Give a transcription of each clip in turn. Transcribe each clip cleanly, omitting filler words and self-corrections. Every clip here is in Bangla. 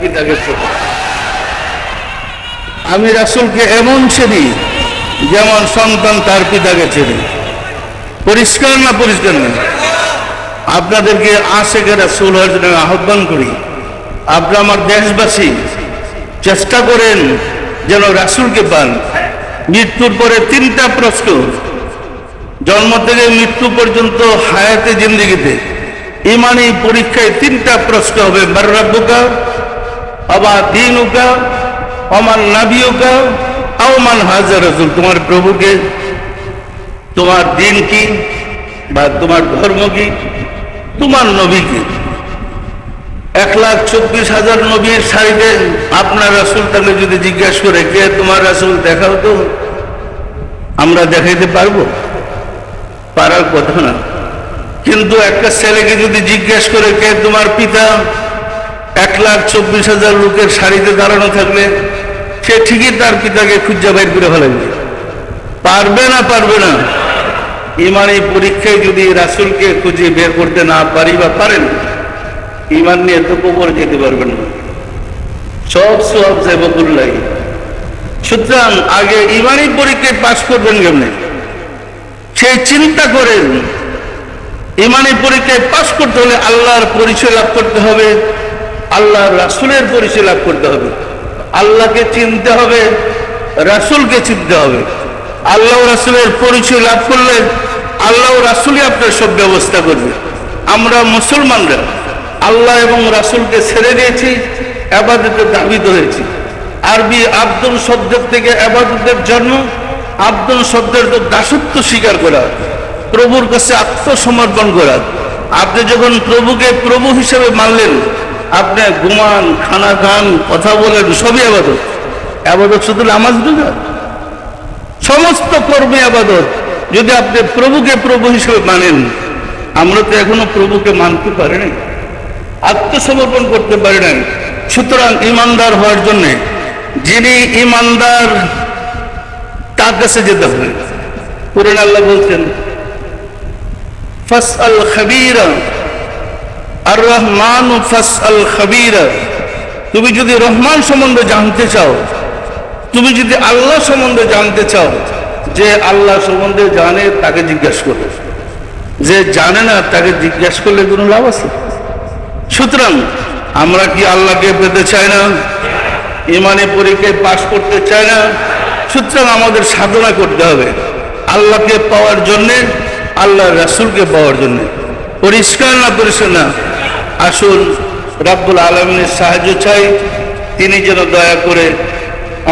পিতাকে চেনে। আমি রাসূলকে এমন চিনি যেমন সন্তান তার পিতাকে চেনে। পরিষ্কার না পরিষ্কার না? আপনাদেরকে আশিকে রাসূল হওয়ার জন্য আহ্বান করি। আপনারা আমার দেশবাসী চেষ্টা করেন যেন রাসূলকে পান। মৃত্যুর পরে 3টা প্রশ্ন, জন্ম থেকে মৃত্যু পর্যন্ত হায়াতে জিন্দেগিতে ইমানি পরীক্ষায় 3টা প্রশ্ন হবে। মান রাব্বুকা ওয়া দীনুকা ওয়া মান নাবিয়ুকা আও মান হাযা রাসূল। তোমার প্রভুকে, তোমার দিন কি বা তোমার ধর্ম কি, তোমার নবী কি। 1,24,000 নবীর সারিতে আপনার রাসূল তাকে যদি জিজ্ঞাসা করে কে তোমার রাসূল, দেখাও তো, আমরা দেখাইতে পারবো? পারার কথা না। কিন্তু একটা ছেলেকে যদি জিজ্ঞাসা করে কে তোমার পিতা, 1,24,000 লোকের সারিতে দাঁড়ানো থাকলে সে ঠিকই তার পিতাকে খুঁজে বের করে ফেলবে। পারবে না? পারবে না? ইমানি পরীক্ষায় যদি রাসূলকে খুঁজে বের করতে না পারি বা পারেন, ইমান নিয়ে তো কবর যেতে পারবেন না, সব যাবে বকুল্লাই। সুতরাং আগে ইমানি পরীক্ষায় পাশ করবেন কেমনে সেই চিন্তা করেন। ইমানি পরীক্ষায় পাশ করতে হলে আল্লাহর পরিচয় লাভ করতে হবে, আল্লাহর রাসূলের পরিচয় লাভ করতে হবে। আল্লাহকে চিনতে হবে, রাসূলকে চিনতে হবে। আল্লাহ রাসূলের পরিচয় লাভ করলে আল্লাহ রাসূলই আপনার সব ব্যবস্থা করবে। আমরা মুসলমানরা আল্লাহ এবং রাসূলকে ছেড়ে দিয়েছি, ইবাদতের দাবিত হয়েছি। আরবি আব্দুল শব্দের থেকে ইবাদতের জন্ম। আব্দুল শব্দের তো দাসত্ব স্বীকার করা, প্রভুর কাছে আত্মসমর্পণ করা। আপনি যখন প্রভুকে প্রভু হিসেবে মানলেন, আপনি ঘুমান, খানা খান, কথা বলেন, সবই ইবাদত। ইবাদত শুধু নামাজ না, সমস্ত কর্মে ইবাদত। যদি আপনি প্রভুকে প্রভু হিসেবে মানেন, আমরা তো এখনো প্রভুকে মানতে পারি নাই, আত্মসমর্পণ করতে পারি নাই। সুতরাং ইমানদার হওয়ার জন্য যিনি ইমানদার তার কাছে যেতে হবে। কুরআনে আল্লাহ বলছেন ফাসআল খাবীরা, আর রহমান ফাসআল খাবীরা। তুমি যদি রহমান সম্বন্ধে জানতে চাও, তুমি যদি আল্লাহ সম্বন্ধে জানতে চাও, যে আল্লাহ সম্বন্ধে জানে তাকে জিজ্ঞাসা করো, যে জানে না তাকে জিজ্ঞাসা করলে কোনো লাভ আছে? সুতরাং আমরা কি আল্লাহকে পেতে চাই না? ইমানি পরীক্ষায় পাশ করতে চাই না? সুতরাং আমাদের সাধনা করতে হবে আল্লাহকে পাওয়ার জন্যে, আল্লাহ রাসূলকে পাওয়ার জন্যে। পরিষ্কার না পরিষ্কার না? আসুন রাব্বুল আলামিনের সাহায্য চাই, তিনি যেন দয়া করে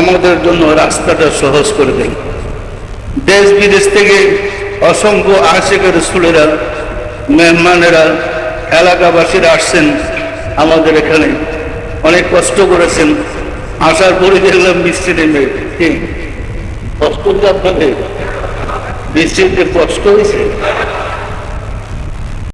আমাদের জন্য রাস্তাটা সহজ করে দেন। দেশ বিদেশ থেকে অসংখ্য আশিক রাসূলেরা, মেহমানেরা, এলাকাবাসীরা আসছেন আমাদের এখানে, অনেক কষ্ট করেছেন। আসার পরে দেখলাম বৃষ্টি নেমে, ঠিক কষ্ট আপনাদের বৃষ্টিতে কষ্ট হয়েছে।